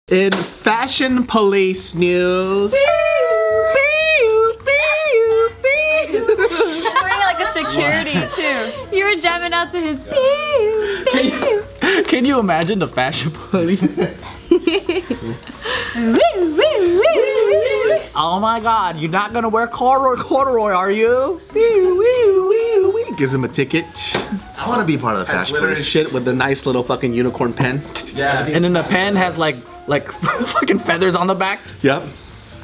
In fashion police news. Wearing like a security too. You were jamming out to his Can you imagine the fashion police? Oh my god, you're not gonna wear corduroy, are you? Gives him a ticket. I want to be part of the fashion Glitter and police. shit with the nice little fucking unicorn pen. Yeah. And then the pen has like fucking feathers on the back. Yep,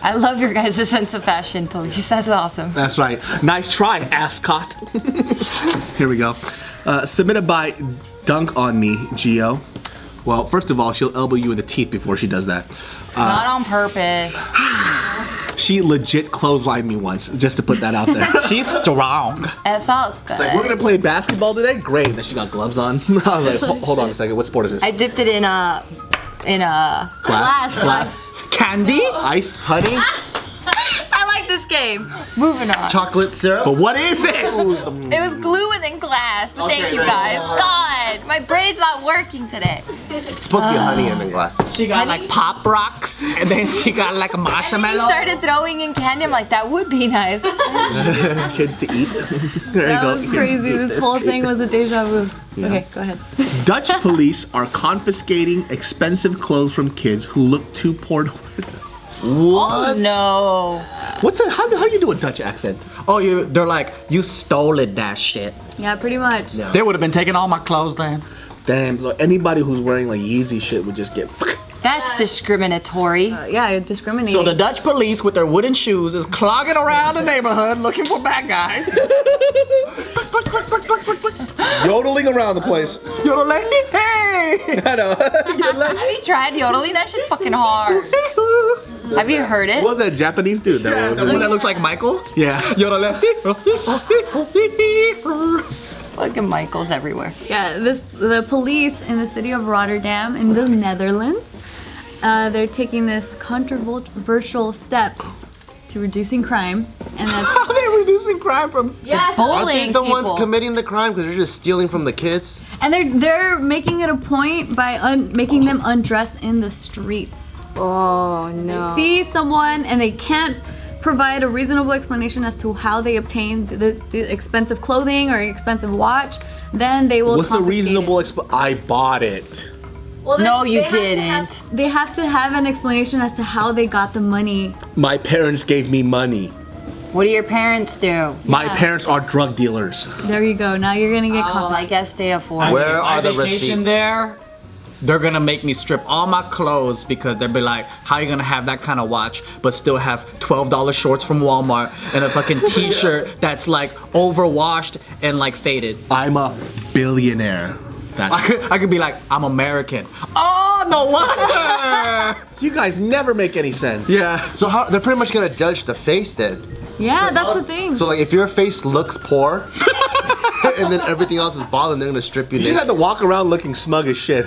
I love your guys' sense of fashion police. That's awesome. that's right. Nice try, ascot. Here we go. Submitted by Dunk on Me, Geo. Well, first of all, she'll elbow you in the teeth before she does that. Not on purpose. She legit clotheslined me once, just to put that out there. She's strong. It felt good. Like, we're gonna play basketball today? Great. Then she got gloves on. I was like, hold on a second. What sport is this? I dipped it in a Glass. Candy? Ice, honey. I like this game. Moving on. Chocolate syrup. But what is it? It was glue and then glass, but thank Okay, you there guys. you go. God, my brain's not working today. It's supposed to be honey and then glass. She got like pop rocks, and then she got like a And then marshmallow. you started throwing in candy. I'm like, that would be nice. Kids to eat. There you That go. was crazy. This whole thing was a deja vu. Okay, go ahead. Dutch police are confiscating expensive clothes from kids who look too poor. Oh no. What's that? How do you do a Dutch accent? Oh, they're like, you stole it, that shit. Yeah, pretty much. Yeah. They would have been taking all my cloths then. Damn, so anybody who's wearing like Yeezy shit would just get. That's discriminatory. Yeah, discriminating. So the Dutch police with their wooden shoes is clogging around the neighborhood looking for bad guys. Yodeling around the place. Yodeling, hey! I know. Have you tried yodeling? That shit's fucking hard. Have you heard it? What was that Japanese dude? Yeah, That the was one that looks like Michael. yeah. Yodeling. Fucking Michael's everywhere. Yeah, the police in the city of Rotterdam in the Netherlands, they're taking this controversial step to reducing crime, and that's How are they reducing crime from? yeah, Aren't they Bullying the people. ones committing the crime because they're just stealing from the kids? and they're making it a point by making them undress in the streets. Oh no. See someone and they can't provide a reasonable explanation as to how they obtained the expensive clothing or expensive watch, then they will. What's the confiscate reasonable it. I bought it. Well, No, you they have to didn't. they have to have an explanation as to how they got the money. My parents gave me money. What do your parents do? My parents are drug dealers. There you go. Now you're gonna get Oh, caught. I guess they afford. Where If I are the vacation receipts? there, they're gonna make me strip all my clothes because they'll be like, how you gonna have that kind of watch but still have $12 shorts from Walmart and a fucking t-shirt that's like overwashed and like faded? I'm a billionaire. That's I could be like, I'm American. Oh, no wonder! you guys never make any sense. Yeah. So how they're pretty much gonna judge the face then? Yeah, that's the thing. So like if your face looks poor and then everything else is bald, and they're gonna strip you You just have naked. to walk around looking smug as shit.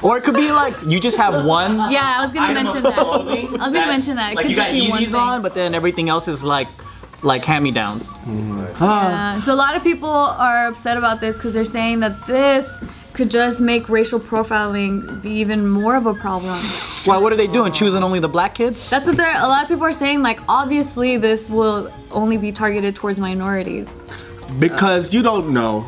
Or it could be like, you just have one. yeah, I was gonna mention that. I was gonna mention that. It Like could you got just be one Yeezys thing. on, but then everything else is like hand-me-downs. So a lot of people are upset about this because they're saying that this could just make racial profiling be even more of a problem. Why, what are they doing? Choosing only the black kids? That's what a lot of people are saying. Like, obviously, this will only be targeted towards minorities. Because you don't know,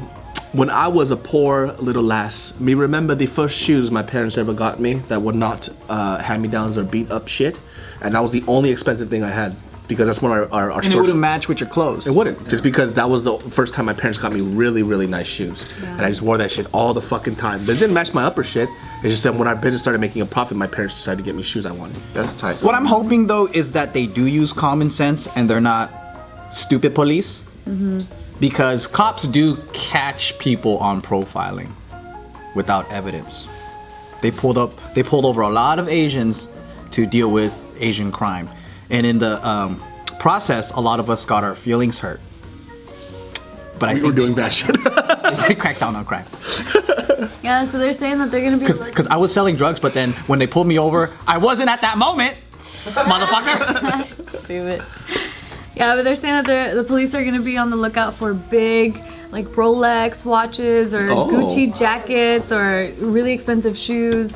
when I was a poor little lass, me remember the first shoes my parents ever got me that were not hand-me-downs or beat up shit, and that was the only expensive thing I had because that's when our And it stores. wouldn't match with your clothes. It wouldn't, just because that was the first time my parents got me really, really nice shoes. And I just wore that shit all the fucking time. But it didn't match my upper shit. It's just that when our business started making a profit, my parents decided to get me shoes I wanted. That's tight. What I'm hoping though is that they do use common sense and they're not stupid police. Because cops do catch people on profiling without evidence. They pulled over a lot of Asians to deal with Asian crime. And in the process, a lot of us got our feelings hurt. But I We were think doing that shit. they cracked down on crime. Yeah, so they're saying that they're gonna be. Because I was selling drugs, but then when they pulled me over, I wasn't at that moment, motherfucker. Stupid. Yeah, but they're saying that the police are gonna be on the lookout for big, like Rolex watches or Oh. Gucci jackets or really expensive shoes.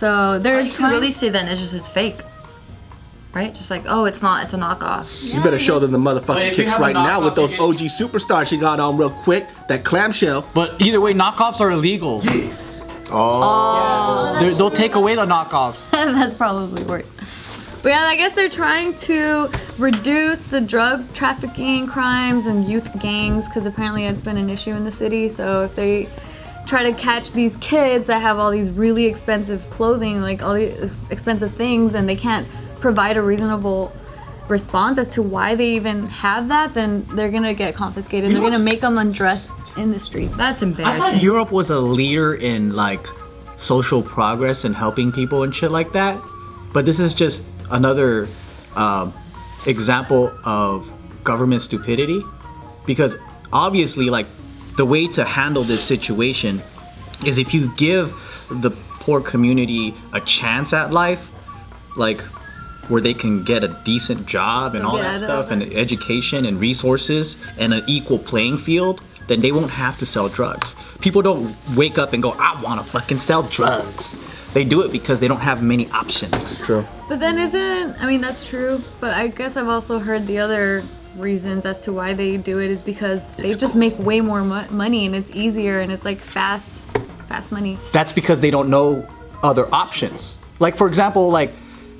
So they're You can trying. really say then it's fake. Right? Just like, oh, it's not, it's a knockoff. You better show them the motherfucking if you kicks have a right now with knockoff, those you OG superstars she got on real quick. That clamshell. But either way, knockoffs are illegal. They'll take away the knockoff. That's probably worse. But yeah, I guess they're trying to reduce the drug trafficking crimes and youth gangs because apparently it's been an issue in the city. So if they try to catch these kids that have all these really expensive clothing, like all these expensive things, and they can't provide a reasonable response as to why they even have that, then they're gonna get confiscated. They're gonna make them undress in the street. That's I embarrassing. thought Europe was a leader in like social progress and helping people and shit like that. But this is just another example of government stupidity, because obviously like the way to handle this situation is if you give the poor community a chance at life, like where they can get a decent job and all that stuff and education and resources and an equal playing field, then they won't have to sell drugs. People don't wake up and go, I want to fucking sell drugs. They do it because they don't have many options. True. But then I mean, that's true, but I guess I've also heard the other reasons as to why they do it is because they just make way more money and it's easier and it's like fast money. That's because they don't know other options. Like for example, like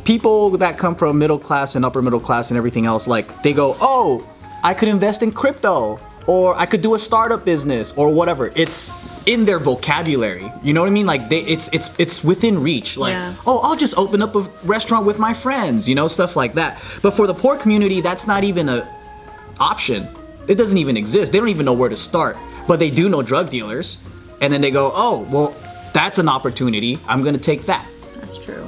people that come from middle class and upper middle class and everything else, like they go, oh, I could invest in crypto, or I could do a startup business, or whatever. It's in their vocabulary. You know what I mean? Like it's within reach. Like, oh, I'll just open up a restaurant with my friends, you know, stuff like that. But for the poor community, that's not even an option. It doesn't even exist. They don't even know where to start. But they do know drug dealers. And then they go, oh, well, that's an opportunity. I'm gonna take that. That's true.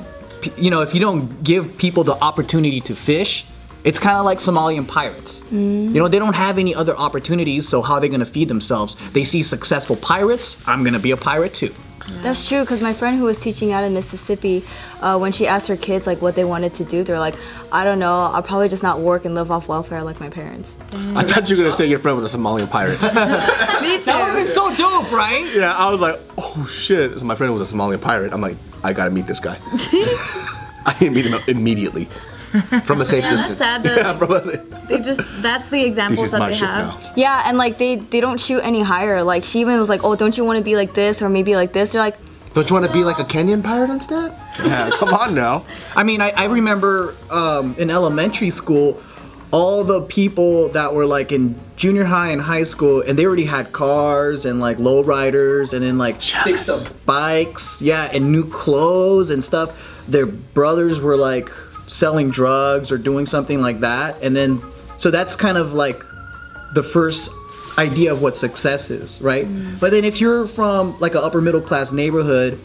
You know, if you don't give people the opportunity to fish, it's kind of like Somalian pirates. You know, they don't have any other opportunities, so how are they gonna feed themselves? They see successful pirates, I'm gonna be a pirate too. Yeah. That's true, because my friend who was teaching out in Mississippi, when she asked her kids like what they wanted to do, they're like, I don't know, I'll probably just not work and live off welfare like my parents. I thought you were gonna say your friend was a Somalian pirate. Me too. That would've been so dope, right? Yeah, I was like, oh shit. So my friend was a Somalian pirate. I'm like, I gotta meet this guy. I didn't meet him immediately. From a safe distance. That's sad that that's the examples that they have. Now. Yeah, and like they don't shoot any higher. Like she even was like, oh, don't you want to be like this or maybe like this? They're like, Don't you want to be like a Kenyan pirate instead? Yeah, come on now. I mean, I remember in elementary school, all the people that were like in junior high and high school, and they already had cars and like lowriders and then like fixed up bikes, yeah, and new clothes and stuff. Their brothers were like selling drugs or doing something like that, and then so that's kind of like the first idea of what success is, right? But then if you're from like an upper middle class neighborhood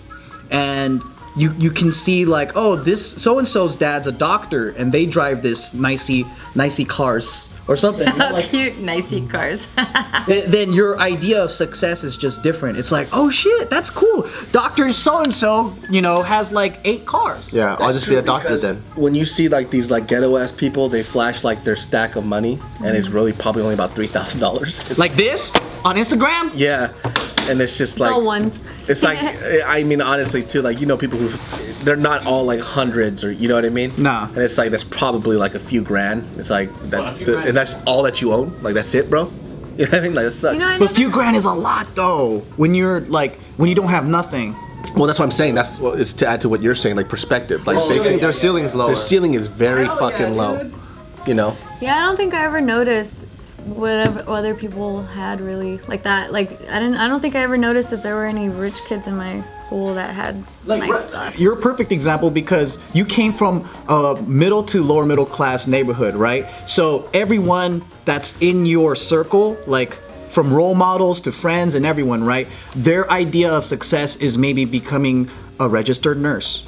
and you can see like, oh, this so-and-so's dad's a doctor and they drive this nicey cars or something, you know, like, Cute, nicey cars. then your idea of success is just different. It's like, oh shit, that's cool. Doctor so-and-so, you know, has like 8 cars. Yeah, I'll just be a doctor Because then. when you see like these like ghetto ass people, they flash like their stack of money, and it's really probably only about $3,000. Like this on Instagram? Yeah, and it's just like all ones. It's like, I mean, honestly too, like, you know, people who they're not all like hundreds, or you know what I mean? Nah. And it's like that's probably like a few grand. It's like that, and that's all that you own. Like that's it, bro. You know what I mean? Like that sucks. You know, I But never- few grand is a lot though. When you're like, when you don't have nothing. Well, that's what I'm saying. That's what is to add to what you're saying, like perspective. Like Their ceiling's lower. their ceiling is very fucking low. You know. Yeah, I don't think I ever noticed whatever other people had really like that. Like I don't think I ever noticed that there were any rich kids in my school that had nice stuff. You're a perfect example because you came from a middle to lower middle class neighborhood, right? So everyone that's in your circle, like from role models to friends and everyone, right? Their idea of success is maybe becoming a registered nurse,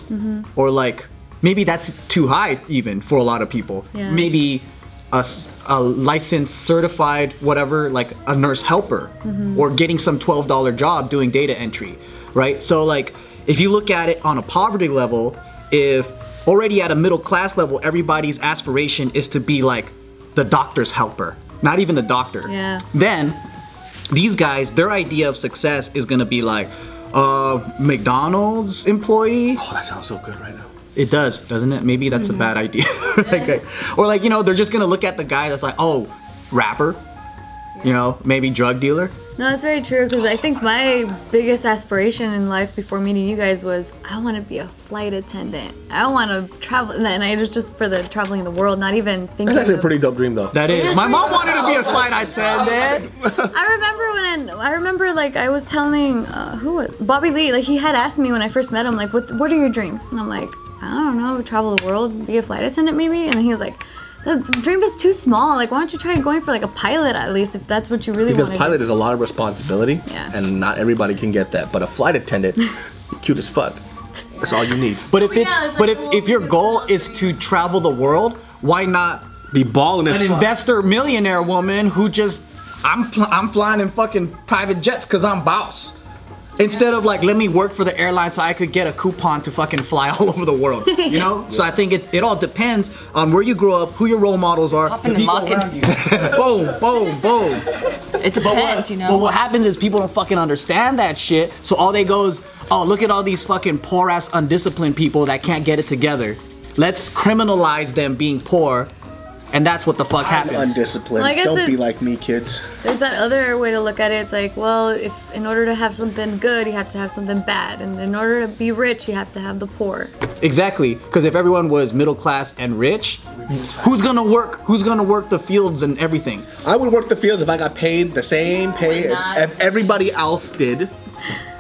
or like maybe that's too high even for a lot of people. Yeah. Maybe a licensed, certified, whatever, like a nurse helper, or getting some $12 job doing data entry, right? So like, if you look at it on a poverty level, if already at a middle class level, everybody's aspiration is to be like the doctor's helper, not even the doctor. Yeah. Then these guys, their idea of success is gonna be like, McDonald's employee. Oh, that sounds so good right now. It does, doesn't it? Maybe that's a bad idea. Or like, you know, they're just gonna look at the guy that's like, oh, rapper, you know, maybe drug dealer. No, that's very true, because I think my biggest aspiration in life before meeting you guys was I want to be a flight attendant. I want to travel, and it was just for the traveling the world, not even thinking. That's actually a of- pretty dope dream, though. That is. My mom wanted to be a flight attendant. I remember like I was telling Bobby Lee, like he had asked me when I first met him, like what are your dreams? And I'm like, I don't know, travel the world, be a flight attendant maybe. And he was like, the dream is too small. Like, why don't you try going for like a pilot at least, if that's what you really want to do? Because pilot is a lot of responsibility, and not everybody can get that. But a flight attendant, cute as fuck. That's all you need. But if your goal is to travel the world, why not Be balling as an fuck. investor millionaire woman who just I'm flying in fucking private jets because I'm boss. Instead of like, let me work for the airline so I could get a coupon to fucking fly all over the world, you know? So I think it all depends on where you grow up, who your role models are, Popping the and people locking. around you. Boom, boom, boom. It depends, you know. But what happens is people don't fucking understand that shit. So all they go is, oh, look at all these fucking poor ass undisciplined people that can't get it together. Let's criminalize them being poor. And that's what the fuck happens. Undisciplined. Well, I guess Don't it- be like me, kids. There's that other way to look at it. It's like, well, if in order to have something good, you have to have something bad, and in order to be rich, you have to have the poor. Exactly, because if everyone was middle class and rich, who's gonna work? Who's gonna work the fields and everything? I would work the fields if I got paid the same pay as not. everybody else did.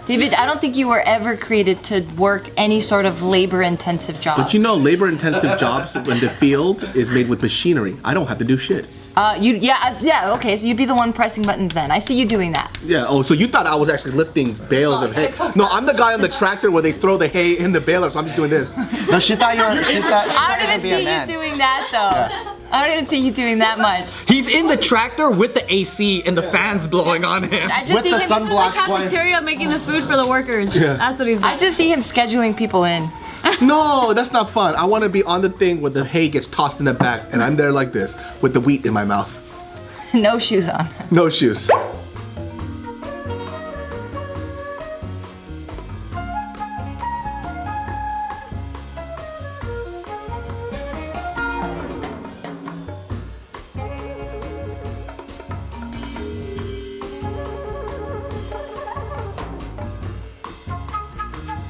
David, I don't think you were ever created to work any sort of labor-intensive job. But you know, labor-intensive jobs when the field is made with machinery. I don't have to do shit. Okay, so you'd be the one pressing buttons then. I see you doing that. Yeah. Oh, so you thought I was actually lifting bales of hay? No, I'm the guy on the tractor where they throw the hay in the baler. So I'm just doing this. No, she thought you were. I don't even see you doing that though. I don't even see you doing that much. He's in the tractor with the AC and the fans blowing on him. I just With see the him. sunblock going. Cafeteria making the food for the workers. Yeah. That's what he's doing. I just see him scheduling people in. No, that's not fun. I want to be on the thing where the hay gets tossed in the back, and I'm there like this with the wheat in my mouth. No shoes on. No shoes.